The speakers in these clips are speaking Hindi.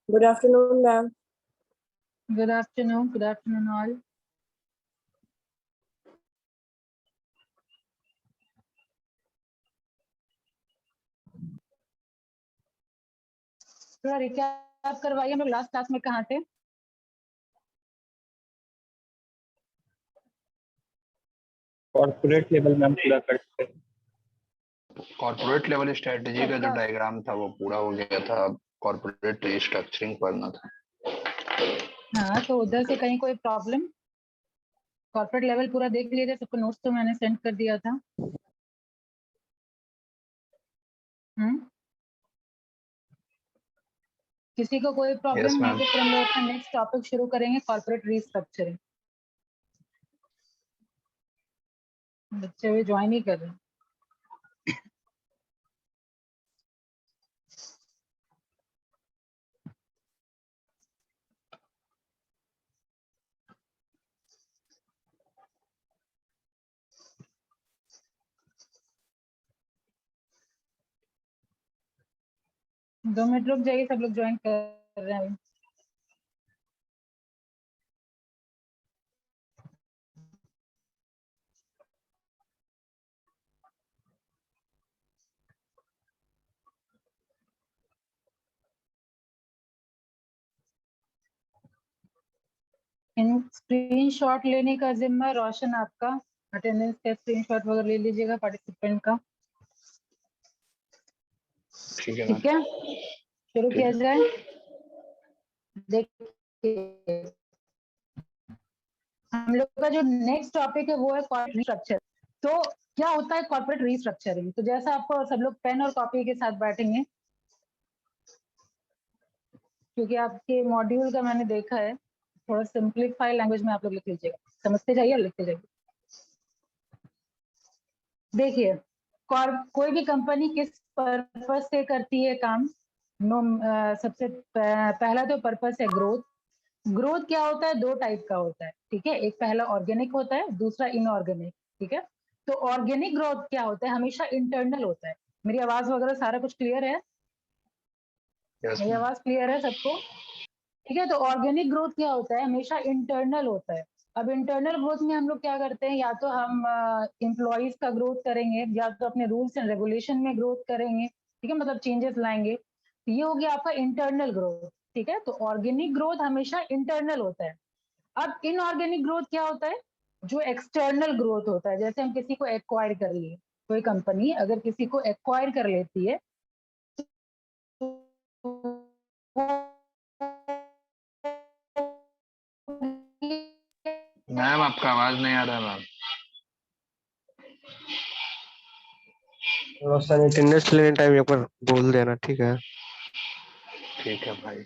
Good afternoon, ma'am. Good afternoon. Good afternoon, all. थोड़ा रिकैप करवाइए, हम लोग लास्ट क्लास में कहाँ थे? कॉर्पोरेट लेवल मैम पूरा करते हैं। कॉर्पोरेट लेवल स्ट्रेटजी का जो डायग्राम था वो पूरा हो गया था। कॉर्पोरेट रिस्ट्रक्चरिंग पढ़ना था। हाँ, तो उधर से कहीं कोई प्रॉब्लम? कॉर्पोरेट लेवल पूरा देख लिए थे, सबको नोट्स तो मैंने सेंड कर दिया था। किसी को कोई प्रॉब्लम Yes, नहीं ma'am. तो फिर हम लोग अपना नेक्स्ट टॉपिक शुरू करेंगे, कॉर्पोरेट रिस्ट्रक्चरिंग। बच्चे भी ज्वाइन ही कर रहे हैं। दो मिनट रुक जाइए, सब लोग ज्वाइन कर रहे हैं। इन स्क्रीनशॉट लेने का जिम्मा रोशन आपका। अटेंडेंस का स्क्रीनशॉट वगैरह ले लीजिएगा पार्टिसिपेंट का। ठीक है ठीक है, शुरू किया जाए। देखिए, हम लोग का जो नेक्स्ट टॉपिक है वो है कॉर्पोरेट रिस्ट्रक्चर। तो क्या होता है कॉर्पोरेट रिस्ट्रक्चरिंग? तो जैसा आपको सब लोग पेन और कॉपी के साथ बैठेंगे, क्योंकि आपके मॉड्यूल का मैंने देखा है, थोड़ा सिंप्लीफाई लैंग्वेज में आप लोग लिख लीजिएगा, समझते जाइए और लिखते जाइए। देखिए, कोई भी कंपनी किस पर्पस से करती है काम? सबसे पहला तो पर्पस है ग्रोथ। ग्रोथ क्या होता है? दो टाइप का होता है, ठीक है। एक पहला ऑर्गेनिक होता है, दूसरा इनऑर्गेनिक, ठीक है। तो ऑर्गेनिक ग्रोथ क्या होता है? हमेशा इंटरनल होता है। मेरी आवाज वगैरह सारा कुछ क्लियर है? Yes, मेरी ma'am. आवाज क्लियर है सबको? ठीक है। तो ऑर्गेनिक ग्रोथ क्या होता है? हमेशा इंटरनल होता है। अब इंटरनल ग्रोथ में हम लोग क्या करते हैं? या तो हम एम्प्लॉयज का ग्रोथ करेंगे, या तो अपने रूल्स एंड रेगुलेशन में ग्रोथ करेंगे, ठीक है, मतलब चेंजेस लाएंगे। ये हो गया आपका इंटरनल ग्रोथ, ठीक है। तो ऑर्गेनिक ग्रोथ हमेशा इंटरनल होता है। अब इनऑर्गेनिक ग्रोथ क्या होता है? जो एक्सटर्नल ग्रोथ होता है। जैसे हम किसी को एक्वायर कर लिए, कोई कंपनी अगर किसी को एक्वायर कर लेती है मैम आपका आवाज नहीं आ रहा मैम। रोशन अटेंडेंस लेने टाइम एक बार बोल देना, ठीक है? ठीक है भाई।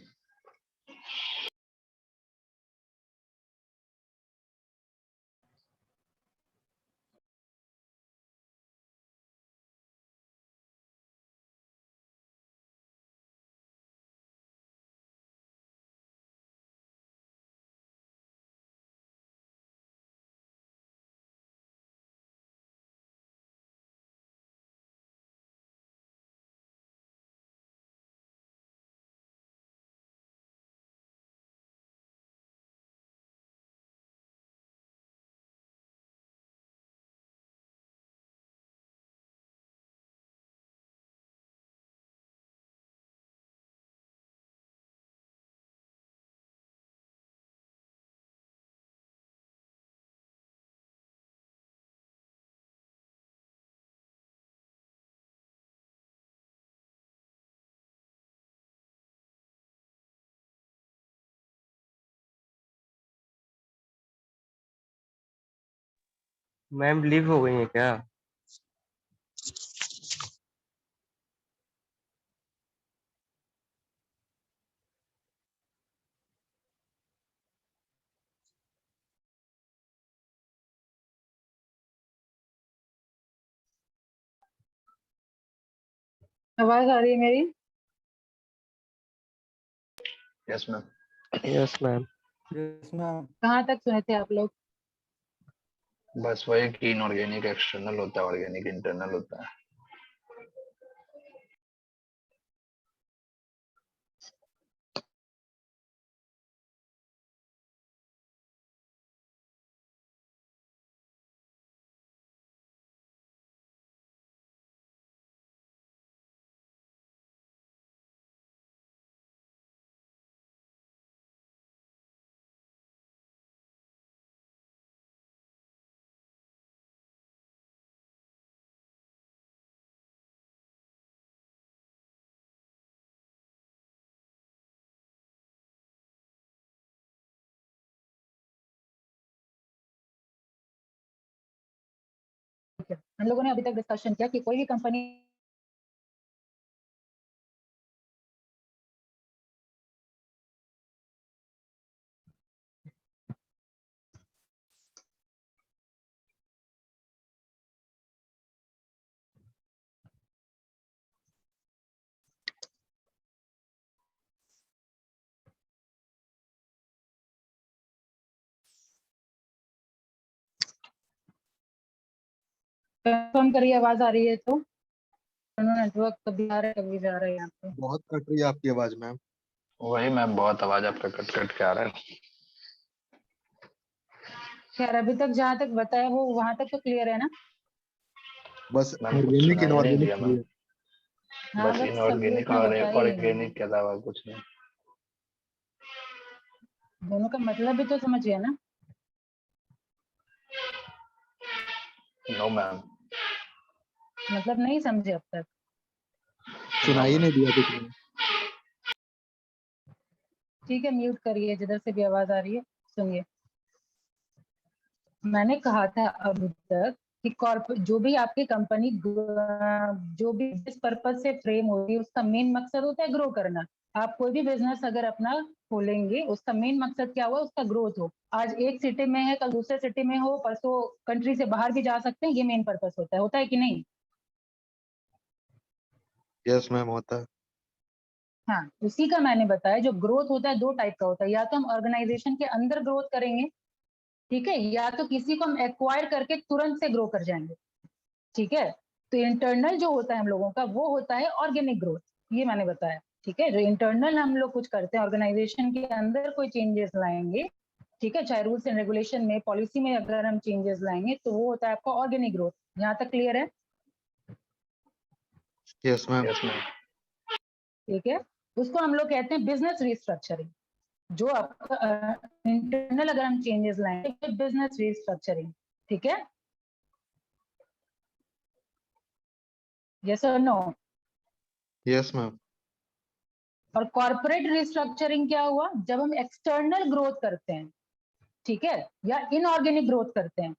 मैम लीव हो गई है क्या? आवाज आ रही है मेरी? Yes ma'am. Yes ma'am. कहाँ तक सुने थे आप लोग? बस वही कि इनऑर्गेनिक एक्सटर्नल होता है, ऑर्गेनिक इंटरनल होता है। हम लोगों ने अभी तक डिस्कशन किया कि कोई भी कंपनी कंफर्म करिए आवाज आ रही है तो नेटवर्क कभी आ रहा है कभी जा रहा है यहाँ पे। बहुत कट रही है आपकी आवाज मैम। वही मैम, बहुत आवाज आपका कट कट के आ रहा है। खैर अभी तक जहाँ तक बताया वो वहां तक तो क्लियर है ना? बस मैम कुछ ऑर्गेनिक सुनाई नहीं इनऑर्गेनिक दिया मैम। हाँ बस बस सब ग्रुप इनऑर्गेनिक में और बता ही रही हूँ मैं। ऑर्गेनिक के अलावा कुछ नहीं। दोनों का मतलब भी तो समझिए ना। No ma'am. मतलब नहीं समझे अब तक? सुनाई नहीं दिया कुछ भी। ठीक है म्यूट करिए जिधर से भी आवाज आ रही है। सुनिए, मैंने कहा था अभी तक कि जो भी आपकी कंपनी जो भी जिस पर्पज से फ्रेम होती है उसका मेन मकसद होता है ग्रो करना। आप कोई भी बिजनेस अगर अपना खोलेंगे उसका मेन मकसद क्या हुआ, उसका ग्रोथ हो। आज एक सिटी में है कल दूसरे सिटी में हो, परसों कंट्री से बाहर भी जा सकते हैं, ये मेन पर्पज होता है कि नहीं? यस मैम होता है। हाँ, उसी का मैंने बताया जो ग्रोथ होता है दो टाइप का होता है, या तो हम ऑर्गेनाइजेशन के अंदर ग्रोथ करेंगे, ठीक है, या तो किसी को हम एक्वायर करके तुरंत से ग्रो कर जाएंगे, ठीक है। तो इंटरनल जो होता है हम लोगों का वो होता है ऑर्गेनिक ग्रोथ, ये मैंने बताया, ठीक है। जो इंटरनल हम लोग कुछ करते हैं ऑर्गेनाइजेशन के अंदर कोई चेंजेस लाएंगे, ठीक है, चाहे रूल्स एंड रेगुलेशन में पॉलिसी में अगर हम चेंजेस लाएंगे तो वो होता है आपका ऑर्गेनिक ग्रोथ। यहाँ तक क्लियर है? Yes ma'am. Yes ma'am. ठीक है, उसको हम लोग कहते हैं बिजनेस रिस्ट्रक्चरिंग। जो आपका इंटरनल अगर हम चेंजेस लाएंगे बिजनेस रिस्ट्रक्चरिंग, ठीक है। यस और नो? Yes ma'am. और कॉर्पोरेट रिस्ट्रक्चरिंग क्या हुआ, जब हम एक्सटर्नल ग्रोथ करते हैं, ठीक है, या इनऑर्गेनिक ग्रोथ करते हैं।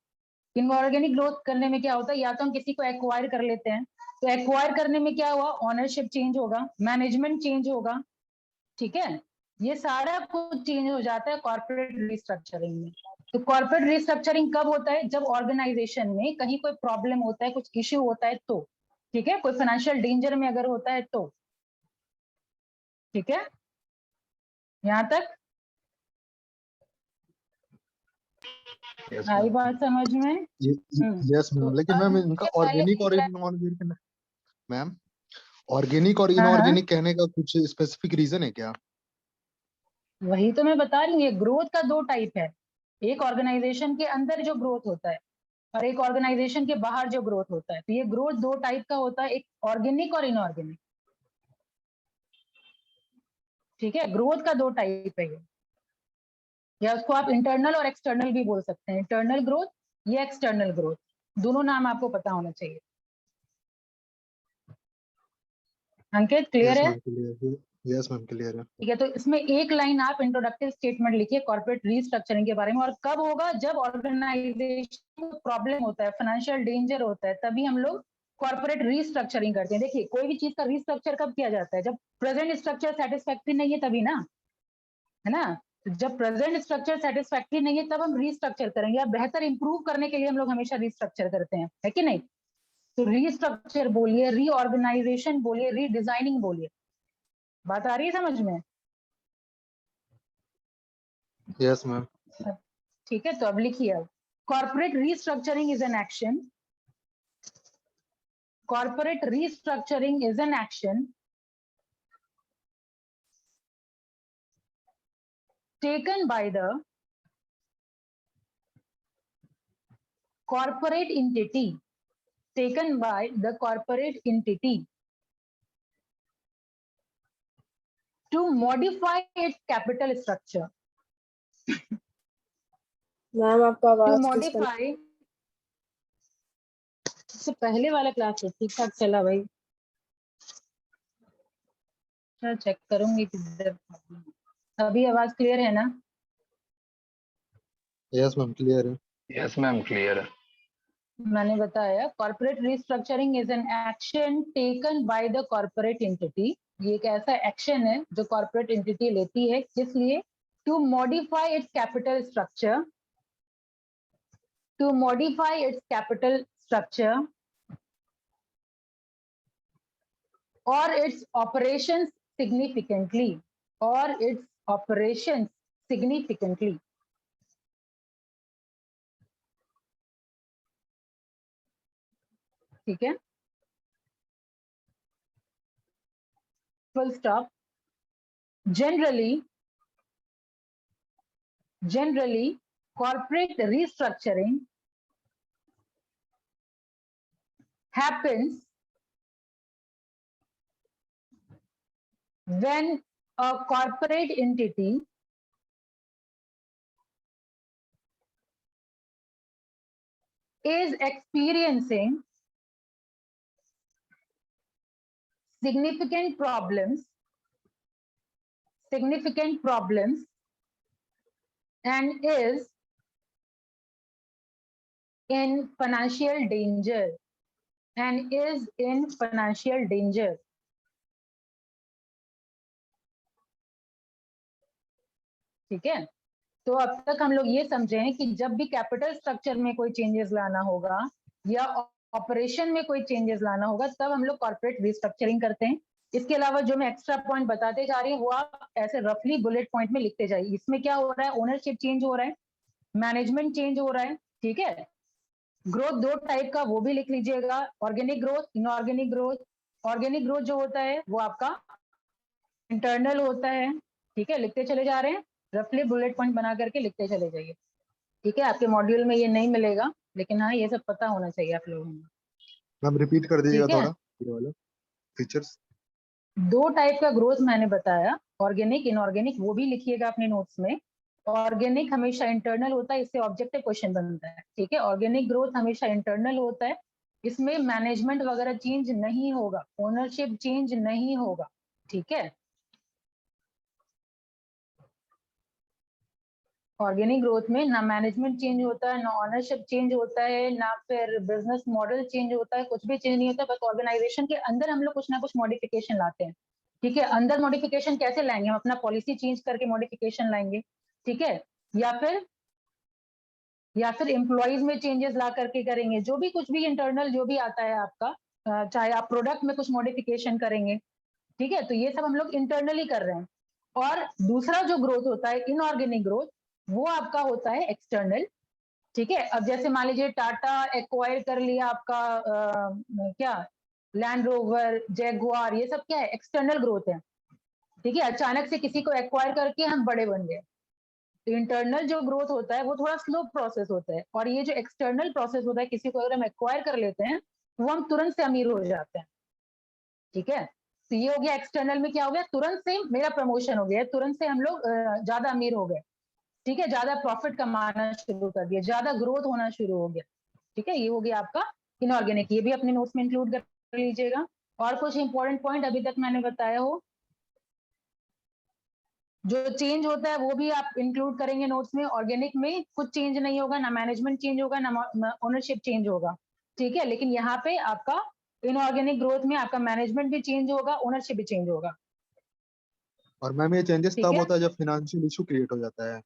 इनऑर्गेनिक ग्रोथ करने में क्या होता है, या तो हम किसी को एक्वायर कर लेते हैं, तो एक्वायर करने में क्या हुआ, ऑनरशिप चेंज होगा, मैनेजमेंट चेंज होगा, ठीक है, ये सारा कुछ चेंज हो जाता है कॉर्पोरेट रिस्ट्रक्चरिंग में। तो कॉर्पोरेट रिस्ट्रक्चरिंग कब होता है, जब ऑर्गेनाइजेशन में कहीं कोई प्रॉब्लम होता है, कुछ इश्यू होता है तो, ठीक है, कोई फाइनेंशियल डेंजर में अगर होता है तो, ठीक है, यहाँ तक यस आई मैम। बात समझ में? यस तो मैम, लेकिन मैम अब इनका ये पहले ऑर्गेनिक और एक इनऑर्गेनिक मैम, ऑर्गेनिक और हाँ हाँ इनऑर्गेनिक कहने का कुछ स्पेसिफिक रीजन है क्या? वही तो मैं बता रही हूँ, ये ग्रोथ का दो टाइप है। एक ऑर्गेनाइजेशन के अंदर जो ग्रोथ होता है और एक ऑर्गेनाइजेशन के बाहर जो ग्रोथ होता है। तो ये ग्रोथ दो टाइप का होता है, एक ऑर्गेनिक और इनऑर्गेनिक, ठीक है। ग्रोथ का दो टाइप है ये, या उसको आप इंटरनल और एक्सटर्नल भी बोल सकते हैं। इंटरनल ग्रोथ या एक्सटर्नल ग्रोथ, दोनों नाम आपको पता होना चाहिए। अंकित क्लियर यस है? Ma'am clear. Yes ma'am clear है। ठीक है, तो इसमें एक लाइन आप इंट्रोडक्टिव स्टेटमेंट लिखिए कॉर्पोरेट रीस्ट्रक्चरिंग के बारे में। और कब होगा, जब ऑर्गेनाइजेशन को प्रॉब्लम होता है, फाइनेंशियल डेंजर होता है, तभी हम लोग कॉर्पोरेट रीस्ट्रक्चरिंग करते हैं। देखिए कोई भी चीज का रीस्ट्रक्चर कब किया जाता है, जब प्रेजेंट स्ट्रक्चर सेटिस्फैक्टरी नहीं है तभी ना, है ना। तो जब प्रेजेंट स्ट्रक्चर सेटिस्फैक्टरी नहीं है तब हम रीस्ट्रक्चर करेंगे, या बेहतर इंप्रूव करने के लिए हम लोग हमेशा रीस्ट्रक्चर करते हैं, है कि नहीं। तो रीस्ट्रक्चर बोलिए, रीऑर्गेनाइजेशन बोलिए, रीडिजाइनिंग बोलिए। बात आ रही है समझ में? Yes ma'am. ठीक है, तो अब लिखिए, corporate restructuring is an action, corporate restructuring is an action taken by the corporate entity, taken by the corporate entity to modify its capital structure, ma'am आपका to आवाज modify। इससे पहले वाला क्लास तो ठीक ठाक चला भाई, मैं चेक करूंगी किधर। अभी आवाज क्लियर है ना? यस मैम क्लियर है। यस मैम क्लियर है। मैंने बताया corporate restructuring is an action taken by the corporate entity. ये एक ऐसा एक्शन है जो कॉर्पोरेट एंटिटी लेती है, किस लिए? To modify its capital structure, to modify its capital structure और इट्स ऑपरेशंस सिग्निफिकेंटली, और इट्स ऑपरेशंस सिग्निफिकेंटली। ठीक है, full stop. Generally, corporate restructuring happens when a corporate entity is experiencing significant problems and is in financial danger, ठीक है। तो अब तक हम लोग ये समझे हैं कि जब भी कैपिटल स्ट्रक्चर में कोई चेंजेस लाना होगा या ऑपरेशन में कोई चेंजेस लाना होगा, तब हम लोग कॉर्पोरेट रिस्ट्रक्चरिंग करते हैं। इसके अलावा जो मैं एक्स्ट्रा पॉइंट बताते जा रही हूँ वो आप ऐसे रफली बुलेट पॉइंट में लिखते जाइए। इसमें क्या हो रहा है? ओनरशिप चेंज हो रहा है, मैनेजमेंट चेंज हो रहा है, ठीक है। ग्रोथ दो टाइप का, वो भी लिख लीजिएगा, organic growth, inorganic growth. Organic growth जो होता है वो आपका इंटरनल होता है, ठीक है। लिखते चले जा रहे हैं, रफली बुलेट पॉइंट बना करके लिखते चले जाइए, ठीक है। आपके मॉड्यूल में ये नहीं मिलेगा, लेकिन हाँ ये सब पता होना चाहिए आप लोगों को। मैम रिपीट कर दीजिएगा ठीक है। थोड़ा ये वाला फीचर्स। दो टाइप का ग्रोथ मैंने बताया, ऑर्गेनिक, इनऑर्गेनिक, वो भी लिखिएगा अपने नोट्स में। ऑर्गेनिक हमेशा इंटरनल होता है, इससे ऑब्जेक्टिव क्वेश्चन बनता है, ठीक है। ऑर्गेनिक ग्रोथ हमेशा इंटरनल होता है, इसमें मैनेजमेंट वगैरह चेंज नहीं होगा, ओनरशिप चेंज नहीं होगा, ठीक है। ऑर्गेनिक ग्रोथ में ना मैनेजमेंट चेंज होता है, ना ओनरशिप चेंज होता है, ना फिर बिजनेस मॉडल चेंज होता है, कुछ भी चेंज नहीं होता। बस ऑर्गेनाइजेशन के अंदर हम लोग कुछ ना कुछ मॉडिफिकेशन लाते हैं, ठीक है। अंदर मॉडिफिकेशन कैसे लाएंगे? हम अपना पॉलिसी चेंज करके मॉडिफिकेशन लाएंगे, ठीक है, या फिर एम्प्लॉयज में चेंजेस ला करके करेंगे। जो भी कुछ भी इंटरनल जो भी आता है आपका, चाहे आप प्रोडक्ट में कुछ मॉडिफिकेशन करेंगे, ठीक है। तो ये सब हम लोग इंटरनली कर रहे हैं। और दूसरा जो ग्रोथ होता है इनऑर्गेनिक ग्रोथ, वो आपका होता है एक्सटर्नल, ठीक है। अब जैसे मान लीजिए टाटा एक्वायर कर लिया आपका क्या, लैंड रोवर, जैगुआर, ये सब क्या है? एक्सटर्नल ग्रोथ है, ठीक है। अचानक से किसी को एक्वायर करके हम बड़े बन गए। तो इंटरनल जो ग्रोथ होता है वो थोड़ा स्लो प्रोसेस होता है, और ये जो एक्सटर्नल प्रोसेस होता है, किसी को अगर हम एक्वायर कर लेते हैं तो वो हम तुरंत से अमीर हो जाते हैं, ठीक है। तो ये हो गया एक्सटर्नल में, क्या हो गया? तुरंत से मेरा प्रमोशन हो गया, तुरंत से हम लोग ज्यादा अमीर हो गए, ठीक है, ज्यादा प्रॉफिट कमाना शुरू कर दिया, ज्यादा ग्रोथ होना शुरू हो गया, ठीक है। ये हो गया आपका इनऑर्गेनिक, ये भी अपने नोट्स में इंक्लूड कर लीजिएगा। और कुछ इंपॉर्टेंट पॉइंट अभी तक मैंने बताया हो, जो चेंज होता है वो भी आप इंक्लूड करेंगे नोट्स में। ऑर्गेनिक में कुछ चेंज नहीं होगा, ना मैनेजमेंट चेंज होगा, ना ओनरशिप चेंज होगा, ठीक है। लेकिन यहाँ पे आपका इनऑर्गेनिक ग्रोथ में आपका मैनेजमेंट भी चेंज होगा, ओनरशिप भी चेंज होगा। और मैम ये चेंजेस ठीक तब है, होता है जब फाइनेंशियल इशू क्रिएट हो जाता है।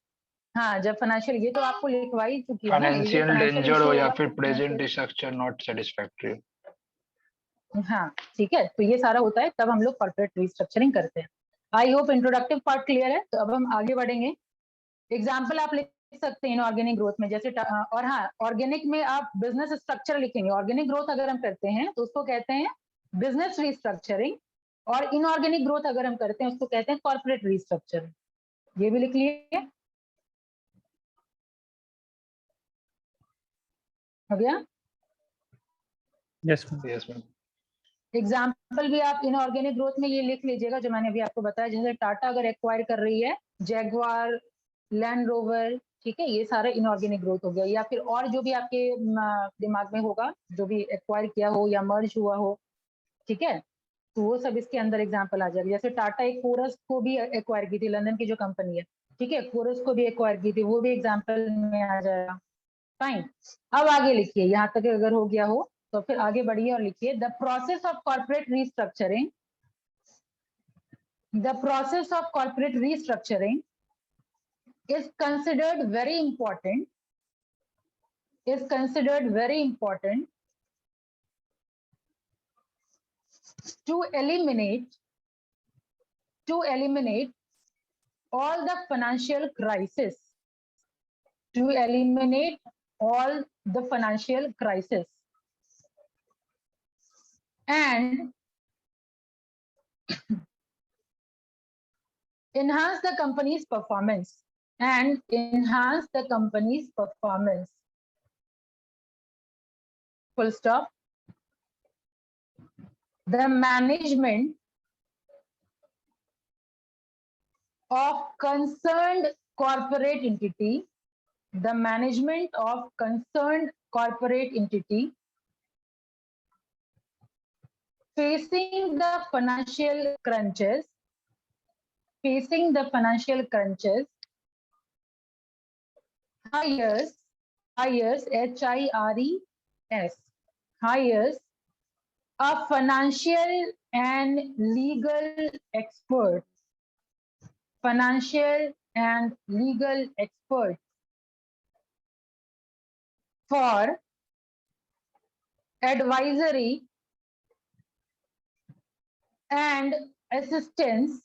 हाँ, जब फाइनेंशियल, ये तो आपको लिखवाई चुकी है ना, ये जो फाइनेंशियल फाइनेंशियल डेंजर इशू हो या होगा, फिर financial- present structure not satisfactory. हाँ, ठीक है। तो ये सारा होता है तब हम लोग कॉर्पोरेट रिस्ट्रक्चरिंग करते हैं। I hope introductive part clear है। तो अब हम आगे बढ़ेंगे। एग्जाम्पल आप लिख सकते हैं इनऑर्गेनिक ग्रोथ में, जैसे और हाँ, ऑर्गेनिक में आप बिजनेस स्ट्रक्चर लिखेंगे। ऑर्गेनिक ग्रोथ अगर हम करते हैं तो उसको कहते हैं बिजनेस रिस्ट्रक्चरिंग, और इनऑर्गेनिक ग्रोथ अगर हम करते हैं उसको कहते हैं कॉर्पोरेट रिस्ट्रक्चरिंग। ये भी लिख लिए, हो गया। Yes yes ma'am. एग्जाम्पल भी आप इनऑर्गेनिक ग्रोथ में ये लिख लीजिएगा जो मैंने अभी आपको बताया। जैसे टाटा अगर एक्वायर कर रही है जैगुआर, लैंड रोवर, ठीक है, ये सारा इनऑर्गेनिक ग्रोथ हो गया। या फिर और जो भी आपके दिमाग में होगा, जो भी एक्वायर किया हो या मर्ज हुआ हो, ठीक है, तो वो सब इसके अंदर एग्जाम्पल आ जाएगा। जैसे टाटा एक कोरस को भी एक्वायर की थी, लंदन की जो कंपनी है, ठीक है, कोरस को भी एक्वायर की थी, वो भी एग्जाम्पल में आ जाएगा। फाइन। अब आगे लिखिए, यहाँ तक अगर हो गया हो तो फिर आगे बढ़िए और लिखिए the process of corporate restructuring, the process of corporate restructuring is considered very important, is considered very important to eliminate all the financial crisis, to eliminate all the financial crisis and enhance the company's performance, and enhance the company's performance. Full stop. The management of concerned corporate entity, the management of concerned corporate entity facing the financial crunches, facing the financial crunches, hires, H-I-R-E-S, hires a financial and legal expert, financial and legal expert for advisory and assistance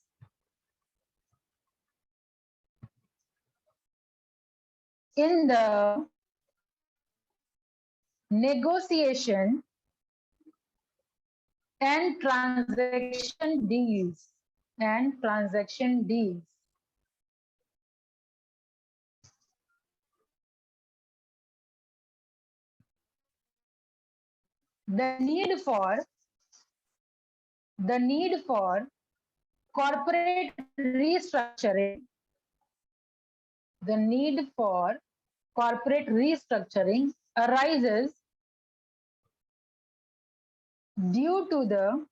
in the negotiation and transaction deals, and transaction deals. The need for corporate restructuring, the need for corporate restructuring arises due to the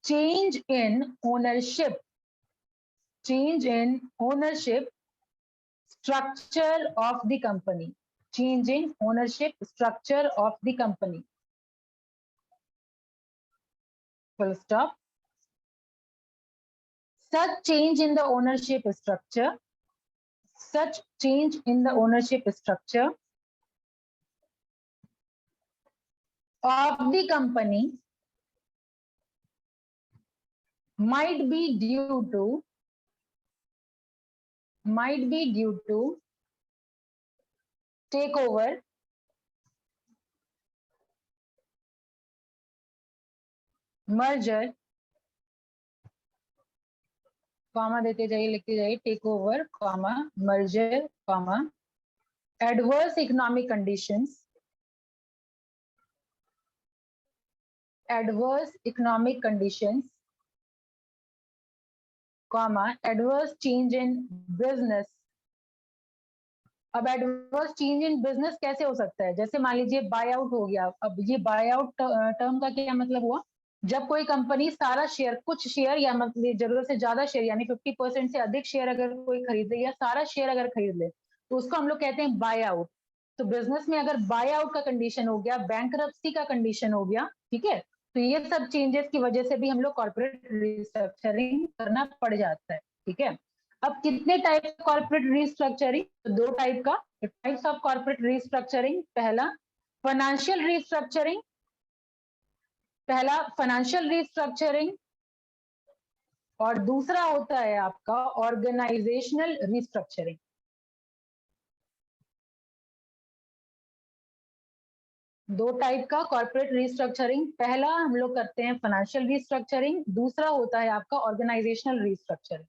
change in ownership, structure of the company, change in ownership structure of the company. Full stop. Such change in the ownership structure, such change in the ownership structure of the company might be due to takeover, merger, comma देते जाइए, लिखते जाइए, takeover, comma, merger, comma, adverse economic conditions, adverse economic conditions, comma, adverse change in business. अब एडवर्स चेंज इन बिजनेस कैसे हो सकता है? जैसे मान लीजिए बाय आउट हो गया। अब ये बाय आउट टर्म का क्या मतलब हुआ? जब कोई कंपनी सारा शेयर, कुछ शेयर या मतलब जरूरत से ज्यादा शेयर यानी 50% से अधिक शेयर अगर कोई खरीद ले या सारा शेयर अगर खरीद ले तो उसको हम लोग कहते हैं बाय आउट। तो बिजनेस में अगर बाय आउट का कंडीशन हो गया, बैंकरप्सी का कंडीशन हो गया, ठीक है, तो ये सब चेंजेस की वजह से भी हम लोग कॉर्पोरेट रिस्ट्रक्चरिंग करना पड़ जाता है। ठीक है, अब कितने टाइप कॉर्पोरेट रिस्ट्रक्चरिंग? दो टाइप का टाइप्स ऑफ कॉर्पोरेट रिस्ट्रक्चरिंग। पहला फाइनेंशियल रिस्ट्रक्चरिंग, पहला फाइनेंशियल रिस्ट्रक्चरिंग, और दूसरा होता है आपका ऑर्गेनाइजेशनल रिस्ट्रक्चरिंग। दो टाइप का कॉर्पोरेट रिस्ट्रक्चरिंग, पहला हम लोग करते हैं फाइनेंशियल रिस्ट्रक्चरिंग, दूसरा होता है आपका ऑर्गेनाइजेशनल रिस्ट्रक्चरिंग।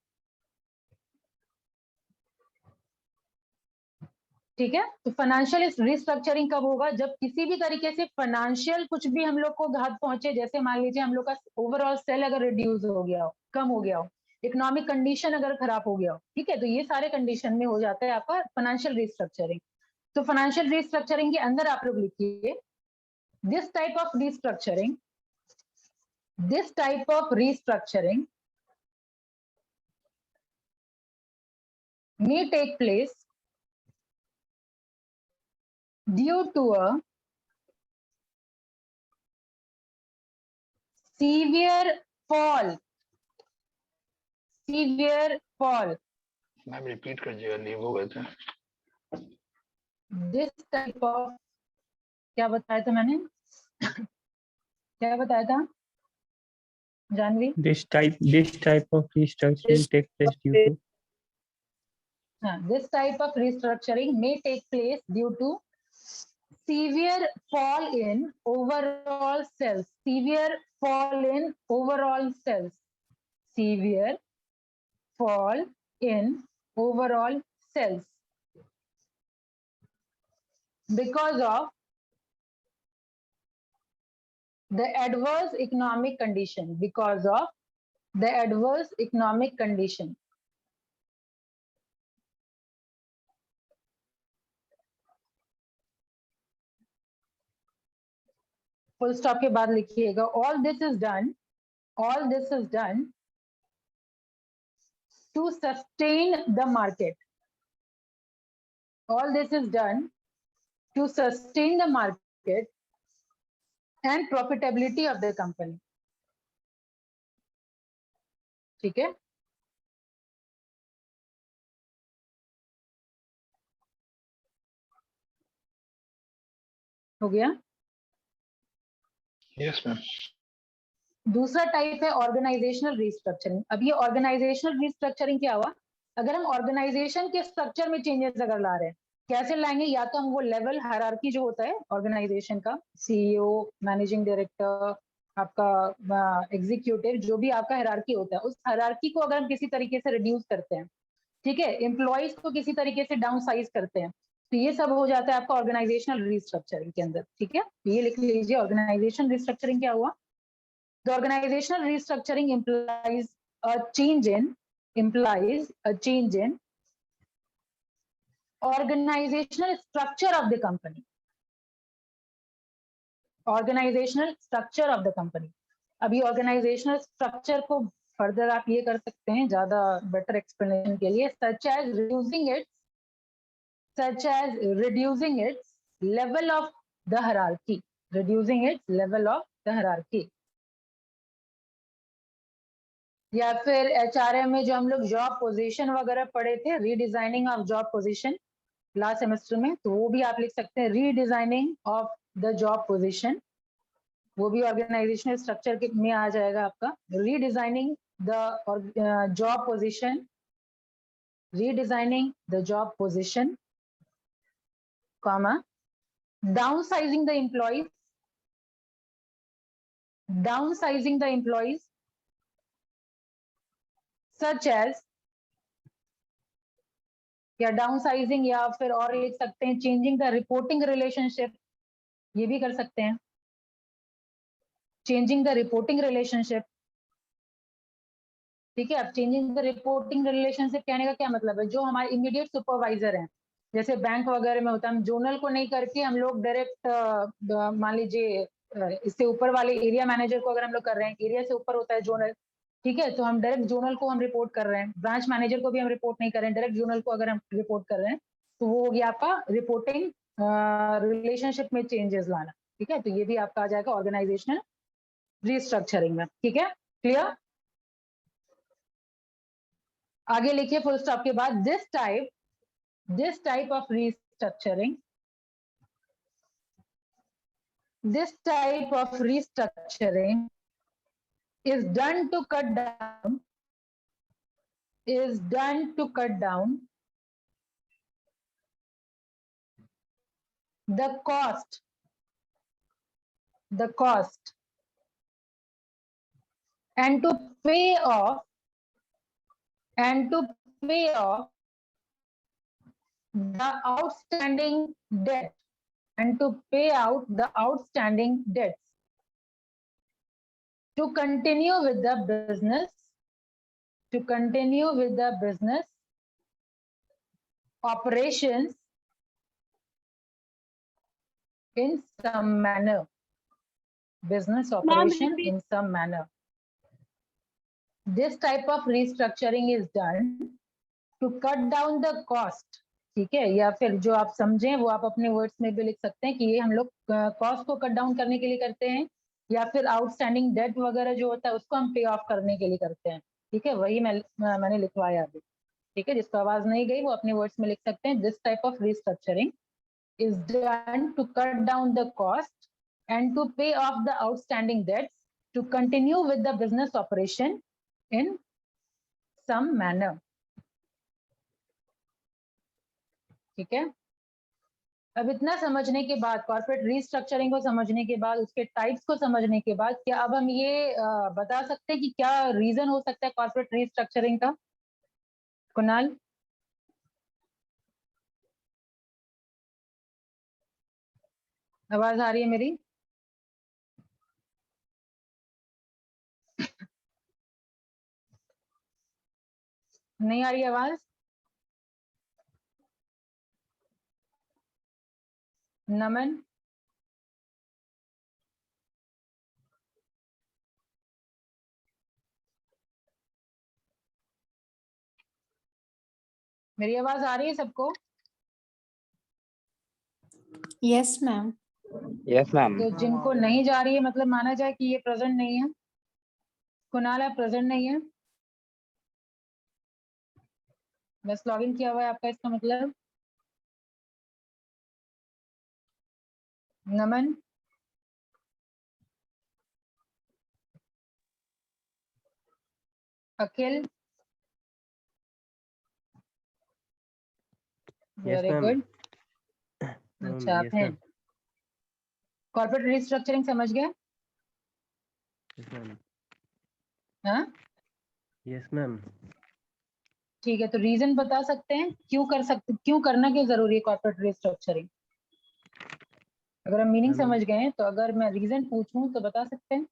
ठीक है, तो फाइनेंशियल रिस्ट्रक्चरिंग कब होगा? जब किसी भी तरीके से फाइनेंशियल कुछ भी हम लोग को घात पहुंचे, जैसे मान लीजिए हम लोग का ओवरऑल सेल अगर रिड्यूस हो गया हो, कम हो गया हो, इकोनॉमिक कंडीशन अगर खराब हो गया हो, ठीक है, तो ये सारे कंडीशन में हो जाता है आपका फाइनेंशियल रिस्ट्रक्चरिंग। तो फाइनेंशियल रिस्ट्रक्चरिंग के अंदर आप लोग लिखिए this type of restructuring, this type of restructuring may take place due to a severe fall, severe fall. Ma'am repeat कीजिएगा, लीव हो गए थे। This type of, क्या बताया था मैंने? क्या बताया था Janvi? This type of restructuring takes place due to This type of restructuring may take place due to severe fall in overall sales. Severe fall in overall sales. Severe fall in overall sales. Because of the adverse economic condition. Because of the adverse economic condition. Full stop के बाद लिखिएगा, all this is done to sustain the market. All this is done to sustain the market and profitability of the company. ठीक है? हो गया? Yes ma'am. दूसरा टाइप है ऑर्गेनाइजेशनल रिस्ट्रक्चरिंग। अब ये ऑर्गेनाइजेशनल रिस्ट्रक्चरिंग क्या हुआ? अगर हम ऑर्गेनाइजेशन के स्ट्रक्चर में चेंजेस अगर ला रहे हैं, कैसे लाएंगे? या तो हम वो लेवल हायरार्की जो होता है ऑर्गेनाइजेशन का, सीईओ, मैनेजिंग डायरेक्टर, आपका एग्जीक्यूटिव, जो भी आपका हायरार्की होता है, उस हायरार्की को अगर हम किसी तरीके से रिड्यूस करते हैं, ठीक है, एम्प्लॉइज को किसी तरीके से डाउन साइज करते हैं, तो ये सब हो जाता है आपका ऑर्गेनाइजेशनल रिस्ट्रक्चरिंग के अंदर। ठीक है, ये लिख लीजिए, ऑर्गेनाइजेशन रिस्ट्रक्चरिंग क्या हुआ? The organizational restructuring implies a change in organizational structure of the company. Organizational structure of the company. अभी organizational structure को further आप ये कर सकते हैं ज़्यादा better explanation के लिए, such as reducing its level of the hierarchy. Reducing its level of the hierarchy. या फिर एचआरएम में जो हम लोग जॉब पोजीशन वगैरह पढ़े थे, redesigning of job position last semester में, तो वो भी आप लिख सकते हैं, redesigning of the job position, वो भी ऑर्गेनाइजेशनल स्ट्रक्चर में आ जाएगा आपका। Redesigning the job position, redesigning the job position, comma, downsizing the employees, downsizing the employees such as, या डाउनसाइजिंग, या फिर और लिख सकते हैं चेंजिंग द रिपोर्टिंग रिलेशनशिप, ये भी कर सकते हैं, चेंजिंग द रिपोर्टिंग रिलेशनशिप। ठीक है, अब चेंजिंग द रिपोर्टिंग रिलेशनशिप कहने का क्या मतलब है? जो हमारे इमीडिएट सुपरवाइजर हैं, जैसे बैंक वगैरह में होता है, हम जोनल को नहीं करके हम लोग डायरेक्ट, मान लीजिए इससे ऊपर वाले एरिया मैनेजर को अगर हम लोग कर रहे हैं, एरिया से ऊपर होता है जोनल, ठीक है, तो हम डायरेक्ट जोनल को हम रिपोर्ट कर रहे हैं, ब्रांच मैनेजर को भी हम रिपोर्ट नहीं कर रहे हैं, डायरेक्ट जोनल को अगर हम रिपोर्ट कर रहे हैं, तो वो हो गया आपका रिपोर्टिंग रिलेशनशिप में चेंजेस लाना। ठीक है, तो ये भी आपका आ जाएगा ऑर्गेनाइजेशनल रिस्ट्रक्चरिंग में। ठीक है, क्लियर? आगे लिखिए फुल स्टॉप के बाद, this type of restructuring, this type of restructuring is done to cut down the cost and to pay off the outstanding debt, and to pay out the outstanding debts, to continue with the business operations in some manner. Business operation in some manner. This type of restructuring is done to cut down the cost ठीक है, या फिर जो आप समझें वो आप अपने वर्ड्स में भी लिख सकते हैं कि ये हम लोग कॉस्ट को कट डाउन करने के लिए करते हैं, या फिर आउटस्टैंडिंग डेट वगैरह जो होता है उसको हम पे ऑफ करने के लिए करते हैं। ठीक है, वही मैंने लिखवाया अभी। ठीक है, जिसको आवाज नहीं गई वो अपने वर्ड्स में लिख सकते हैं। This type of restructuring is done to cut down the cost and to pay off the outstanding debts to continue with the business operation in some manner. ठीक है, अब इतना समझने के बाद, कॉर्पोरेट रीस्ट्रक्चरिंग को समझने के बाद, उसके टाइप्स को समझने के बाद, क्या अब हम ये बता सकते हैं कि क्या रीजन हो सकता है कॉर्पोरेट रीस्ट्रक्चरिंग का? कुणाल, आवाज आ रही है मेरी? नहीं आ रही आवाज? नमन, मेरी आवाज आ रही है सबको? Yes ma'am. Yes ma'am. तो जिनको नहीं जा रही है मतलब माना जाए कि ये प्रेजेंट नहीं है। कुणाल, आप प्रेजेंट नहीं है, बस लॉगिन किया हुआ है आपका, इसका मतलब? नमन, अखिल, वेरी गुड। अच्छा, आप हैं। कॉर्पोरेट रिस्ट्रक्चरिंग समझ गए? हाँ, यस मैम। ठीक है, तो रीजन बता सकते हैं क्यों करना क्यों जरूरी है कॉर्पोरेट रिस्ट्रक्चरिंग? अगर हम मीनिंग समझ गए हैं तो अगर मैं रीजन पूछूं तो बता सकते हैं।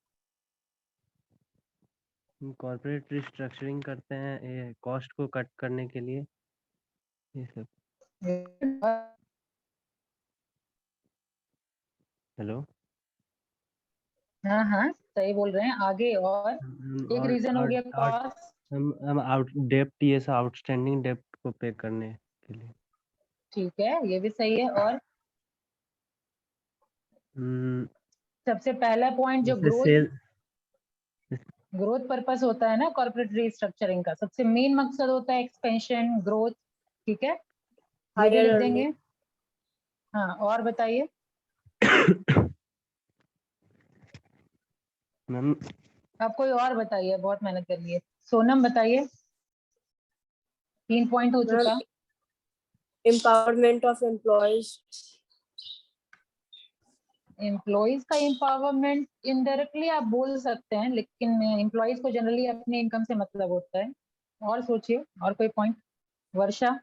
कॉर्पोरेट रिस्ट्रक्चरिंग करते हैं ये कॉस्ट को कट करने के लिए, ये सब। हेलो। हाँ हाँ, सही बोल रहे हैं। आगे और एक रीजन हो गया कॉस्ट। हम आउट डेप्ट, ये सब आउटस्टैंडिंग डेप्ट को पे करने के लिए। ठीक है, ये भी सही है। और सबसे पहला पॉइंट जो ग्रोथ पर्पस होता है ना कॉर्पोरेट रिस्ट्रक्चरिंग का, सबसे मेन मकसद होता है एक्सपेंशन, ग्रोथ। ठीक है, ये भी लिख देंगे। हाँ, और बताइए मैम। आप कोई और बताइए, बहुत मेहनत कर लिए। सोनम बताइए, 3 पॉइंट हो चुका। Empowerment of employees. एम्प्लॉयज का एम्पावरमेंट इनडायरेक्टली आप बोल सकते हैं, लेकिन एम्प्लॉयज को जनरली अपने इनकम से मतलब होता है। और सोचिए, और कोई पॉइंट? वर्षा,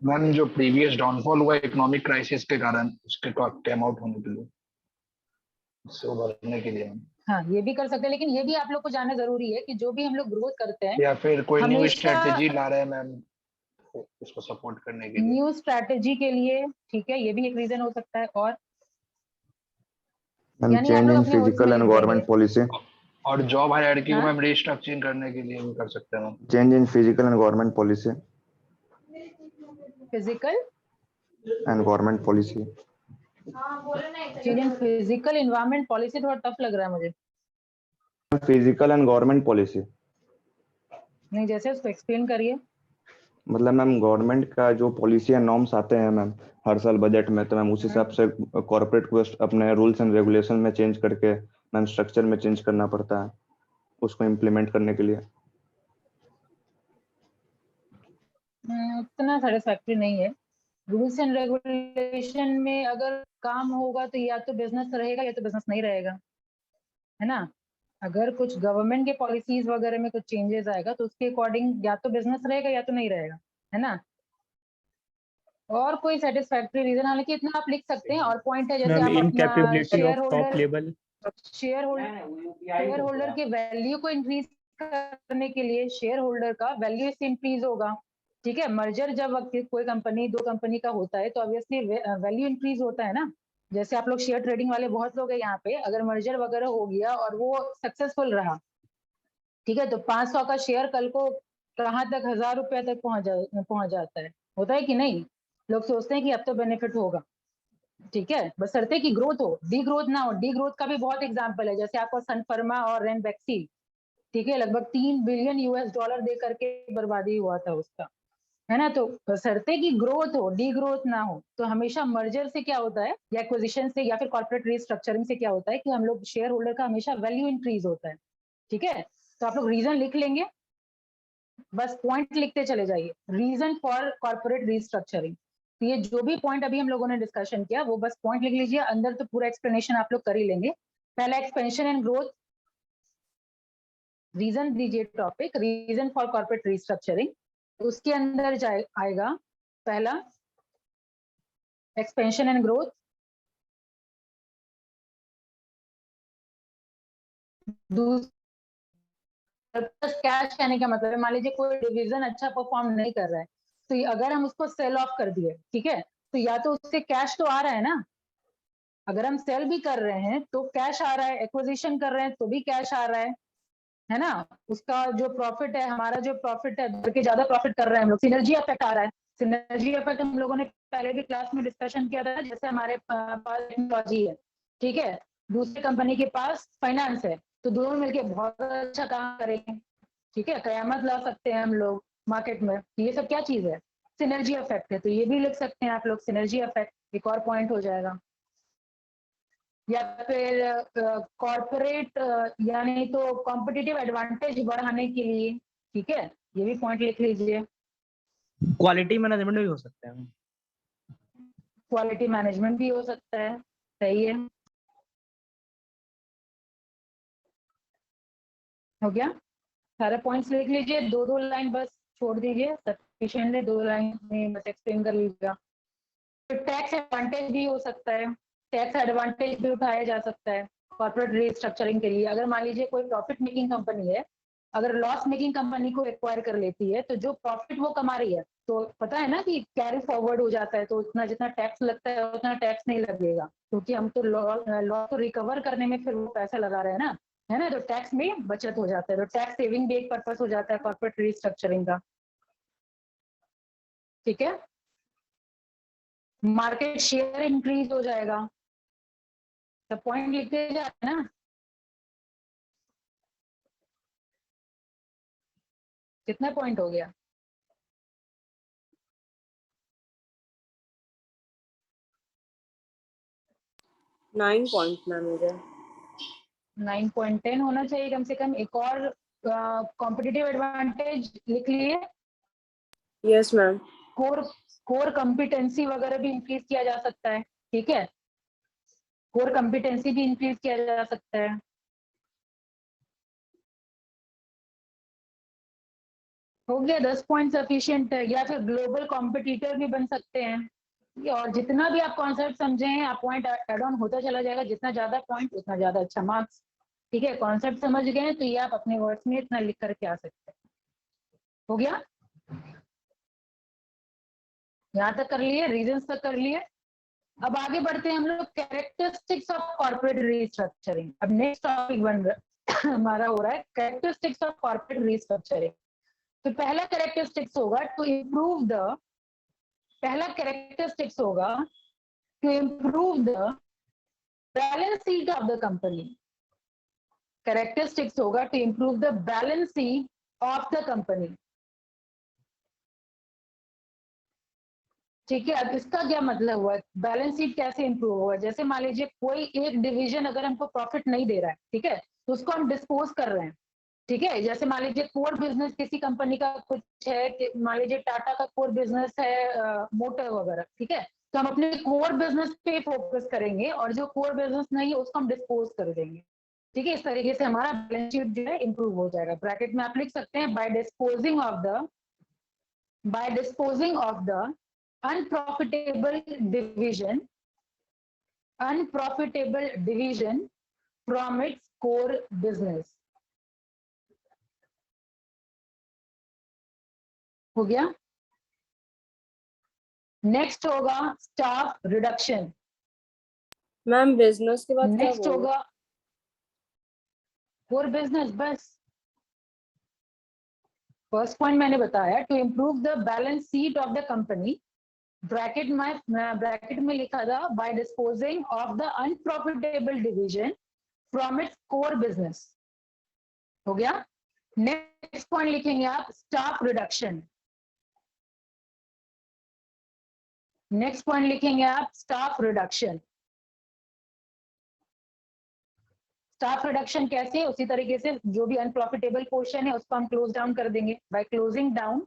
मैम जो प्रीवियस डाउनफॉल हुआ इकोनॉमिक क्राइसिस के कारण, उसके कैम आउट होने के लिए, उससे उभरने के लिए। हाँ ये भी कर सकते हैं, लेकिन ये भी आप लोग को जानना जरूरी है कि जो भी हम लोग ग्रोथ करते हैं, या फिर कोई न्यू हमेशा स्ट्रेटेजी ला रहे हैं मैम उसको सपोर्ट करने के लिए। न्यू स्ट्रैटेजी के लिए। ठीक है, ये भी एक रीजन हो सकता है। और यानी हम चेंज लोग इन अपने वर्ड्स में फिजिकल एंड लिख देंगे। Government policy. और जॉब हायरार्की को हाँ? मैम रीस्ट्रक्चरिंग करने के लिए भी कर सकते हैं ma'am. Change in physical and government policy. Physical and government policy. Change in physical environment policy थोड़ा टफ लग रहा है मुझे। फिजिकल एंड गवर्नमेंट पॉलिसी नहीं, जैसे उसको एक्सप्लेन करिए। मतलब मैम गवर्नमेंट का जो पॉलिसी एंड नॉर्म्स आते हैं मैम हर साल बजट में, तो मैम उस हिसाब से कॉर्पोरेट को अपने रूल्स एंड रेगुलेशन में चेंज करके मैम स्ट्रक्चर में चेंज करना पड़ता है उसको इम्प्लीमेंट करने के लिए। उतना सेटिस्फैक्टरी नहीं है। रूल्स एंड रेगुलेशन में अगर काम होगा तो या तो बिजनेस रहेगा या तो बिजनेस नहीं रहेगा, है ना? अगर कुछ गवर्नमेंट के पॉलिसीज वगैरह में कुछ चेंजेस आएगा तो उसके अकॉर्डिंग या तो बिजनेस रहेगा या तो नहीं रहेगा, है ना? और कोई सेटिस्फैक्टरी रीजन, हालांकि इतना आप लिख सकते हैं। और पॉइंट है जैसे मैम आप अपना incapability share of top level. Share holder के वैल्यू को इंक्रीज करने के लिए शेयर होल्डर का वैल्यू इससे इंक्रीज होगा। ठीक है, मर्जर जब कोई कंपनी दो कंपनी का होता है तो ऑब्वियसली वैल्यू इंक्रीज होता है ना। जैसे आप लोग शेयर ट्रेडिंग वाले बहुत लोग हैं यहाँ पे, अगर मर्जर वगैरह हो गया और वो सक्सेसफुल रहा, ठीक है, तो 500 का शेयर कल को कहाँ तक 1000 रुपया तक पहुंच जाता है। होता है कि नहीं? लोग सोचते हैं कि अब तो बेनिफिट होगा, ठीक है, बस शर्ते की ग्रोथ हो, डी ग्रोथ ना हो। डी ग्रोथ का भी बहुत एग्जांपल है, जैसे आपका सन फर्मा और रेनबैक्सी, ठीक है, लगभग 3 बिलियन यूएस डॉलर दे करके बर्बादी हुआ था उसका, है ना। तो शर्ते की ग्रोथ हो, डी ग्रोथ ना हो। तो हमेशा मर्जर से क्या होता है, या एक्विजिशन से, या फिर कॉर्पोरेट रीस्ट्रक्चरिंग से क्या होता है कि हम लोग शेयर होल्डर का हमेशा वैल्यू इंक्रीज होता है, ठीक है। तो आप लोग रीजन लिख लेंगे, बस पॉइंट लिखते चले जाइए, रीजन फॉर कॉर्पोरेट रीस्ट्रक्चरिंग। तो ये जो भी पॉइंट अभी हम लोगों ने डिस्कशन किया वो बस पॉइंट लिख लीजिए, अंदर तो पूरा एक्सप्लेनेशन आप लोग कर ही लेंगे। पहला एक्सपेंशन एंड ग्रोथ, रीजन दीजिए, topic reason for corporate restructuring, उसके अंदर जाए आएगा पहला एक्सपेंशन एंड ग्रोथ, कैश कहने का मतलब है, मान लीजिए कोई डिवीजन अच्छा परफॉर्म नहीं कर रहा है, तो अगर हम उसको सेल ऑफ कर दिए, ठीक है, तो या तो उससे कैश तो आ रहा है ना, अगर हम सेल भी कर रहे हैं तो कैश आ रहा है, एक्विजिशन कर रहे हैं तो भी कैश आ रहा है ना। उसका जो प्रॉफिट है, हमारा जो प्रॉफिट है, बल्कि ज्यादा प्रॉफिट कर रहे हैं हम लोग, सिनर्जी इफेक्ट आ रहा है। सिनर्जी इफेक्ट हम लोगों ने पहले भी क्लास में डिस्कशन किया था, जैसे हमारे पास टेक्नोलॉजी है, ठीक है, दूसरी कंपनी के पास फाइनेंस है, तो दोनों मिलके बहुत अच्छा काम करेंगे, ठीक है, कयामत ला सकते हैं हम लोग मार्केट में। ये सब क्या चीज है, सिनर्जी इफेक्ट है, तो ये भी लिख सकते हैं आप लोग, सिनर्जी इफेक्ट एक और पॉइंट हो जाएगा। या फिर कॉर्पोरेट यानी तो कॉम्पिटिटिव एडवांटेज बढ़ाने के लिए, ठीक है, ये भी पॉइंट लिख लीजिए। क्वालिटी मैनेजमेंट भी हो सकता है। क्वालिटी मैनेजमेंट भी हो सकता है, सही है, हो गया। सारे पॉइंट्स लिख लीजिए, 2-2 लाइन बस छोड़ दीजिए, सफिशिएंट है, 2 लाइन में बस एक्सप्लेन कर लीजिएगा। तो टैक्स एडवांटेज भी हो सकता है, टैक्स एडवांटेज भी उठाया जा सकता है कॉर्पोरेट रीस्ट्रक्चरिंग के लिए। अगर मान लीजिए कोई प्रॉफिट मेकिंग कंपनी है, अगर लॉस मेकिंग कंपनी को एक्वायर कर लेती है, तो जो प्रॉफिट वो कमा रही है, तो पता है ना कि कैरी फॉरवर्ड हो जाता है, तो उतना जितना टैक्स लगता है उतना टैक्स नहीं लगेगा, क्योंकि हम तो लॉस को रिकवर करने में फिर वो पैसा लगा रहे हैं ना, है ना, तो टैक्स में बचत हो जाता है, तो टैक्स सेविंग भी एक पर्पस हो जाता है कॉर्पोरेट रीस्ट्रक्चरिंग का, ठीक है। मार्केट शेयर इंक्रीज हो जाएगा, सब पॉइंट लिखते जाए ना। कितना पॉइंट हो गया? 9 पॉइंट मैम मुझे। 9.10 होना चाहिए कम से कम। एक और कॉम्पिटिटिव एडवांटेज लिख लिए, यस मैम। कोर कॉम्पिटेंसी वगैरह भी इंक्रीज किया जा सकता है, ठीक है, कोर कॉम्पिटेंसी भी इंक्रीज किया जा सकता है। हो गया, 10 पॉइंट सफिशिएंट है। या फिर ग्लोबल कॉम्पिटिटर भी बन सकते हैं। और जितना भी आप कॉन्सेप्ट समझे हैं, आप पॉइंट एड ऑन होता चला जाएगा, जितना ज्यादा पॉइंट उतना ज्यादा अच्छा मार्क्स, ठीक है। कॉन्सेप्ट समझ गए तो ये आप अपने वर्ड्स में इतना लिख करके आ सकते हैं। हो गया, यहाँ तक कर लिए, रीजंस तक कर लिए। अब आगे बढ़ते हैं हम लोग, कैरेक्टरिस्टिक्स ऑफ कॉर्पोरेट रीस्ट्रक्चरिंग। अब नेक्स्ट टॉपिक बन रहा हमारा हो रहा है कैरेक्टरिस्टिक्स ऑफ कॉर्पोरेट रीस्ट्रक्चरिंग। तो पहला कैरेक्टरिस्टिक्स होगा टू इम्प्रूव द, पहला कैरेक्टरिस्टिक्स होगा to improve the balance sheet of the company. Characteristics होगा to improve the balance sheet of the company, ठीक है। अब इसका क्या मतलब हुआ, बैलेंस शीट कैसे इंप्रूव हुआ? जैसे मान लीजिए कोई एक डिवीजन अगर हमको प्रॉफिट नहीं दे रहा है, ठीक है, तो उसको हम डिस्पोज कर रहे हैं, ठीक है। जैसे मान लीजिए कोर बिजनेस किसी कंपनी का कुछ है, मान लीजिए टाटा का कोर बिजनेस है मोटर वगैरह, ठीक है, तो हम अपने कोर बिजनेस पे फोकस करेंगे, और जो कोर बिजनेस नहीं है उसको हम डिस्पोज कर देंगे, ठीक है। इस तरीके से हमारा बैलेंस शीट जो है इंप्रूव हो जाएगा। ब्रैकेट में आप लिख सकते हैं by disposing of the unprofitable division from its core business। हो गया। नेक्स्ट होगा स्टाफ रिडक्शन। मैम बिजनेस के बाद क्या नेक्स्ट बोले? होगा कोर बिजनेस, बस फर्स्ट पॉइंट मैंने बताया to improve the balance sheet of the company, bracket में लिखा था by disposing of the unprofitable division from its core business. हो गया। नेक्स्ट पॉइंट लिखेंगे आप स्टाफ रिडक्शन। नेक्स्ट पॉइंट लिखेंगे आप स्टाफ रिडक्शन। स्टाफ रिडक्शन कैसे? उसी तरीके से जो भी अनप्रॉफिटेबल पोर्शन है उसको हम क्लोज डाउन कर देंगे बाय क्लोजिंग डाउन,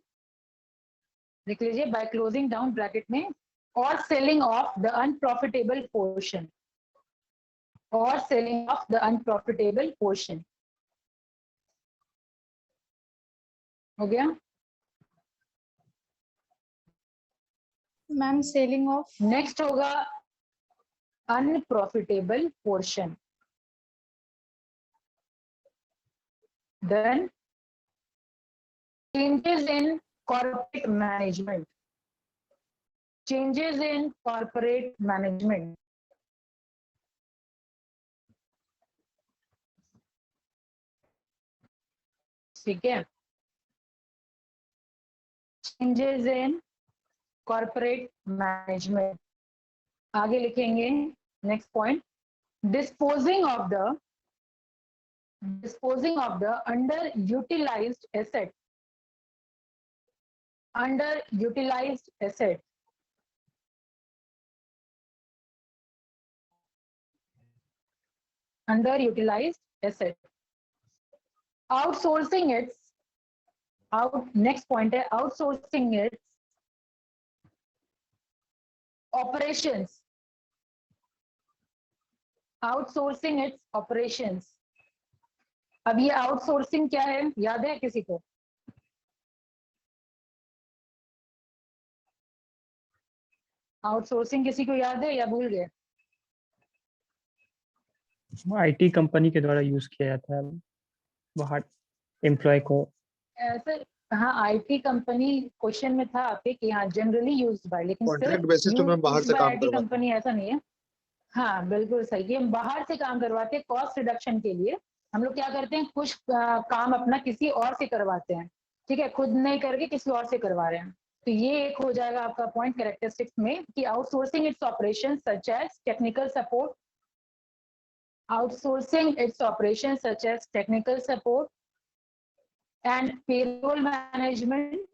लिख लीजिए बाय क्लोजिंग डाउन ब्रैकेट में, और selling off the unprofitable portion, और selling off the unprofitable portion. हो गया। मैम सेलिंग ऑफ नेक्स्ट होगा unprofitable portion. Then changes in corporate management, changes in corporate management, ठीक है, changes in corporate management। आगे लिखेंगे next point disposing of the underutilized asset, underutilized asset, underutilized asset, outsourcing its next point है outsourcing its operations, outsourcing its operations। अब ये आउटसोर्सिंग क्या है, याद है किसी को? आउटसोर्सिंग किसी को याद है या भूल गए? आईटी कंपनी के द्वारा यूज किया जाता है बाहर एम्प्लॉय को। ऐसे हाँ, आईटी कंपनी क्वेश्चन में था आपके कि हाँ जनरली यूज्ड बाय, लेकिन कॉन्ट्रैक्ट बेसिस पे मैं बाहर से काम आईटी करवाता हूँ। कंपनी ऐसा नहीं है। हाँ बिल्कुल सही, हम बाहर से काम करवाते हैं कॉस्ट रिडक्शन के लिए। हम लोग क्या करते हैं, कुछ काम अपना किसी और से करवाते हैं, ठीक है, खुद नहीं करके किसी और से करवा रहे हैं। तो ये एक हो जाएगा आपका पॉइंट कैरेक्टरिस्टिक्स में कि outsourcing its operation such as technical support, outsourcing its operation such as technical support and payroll management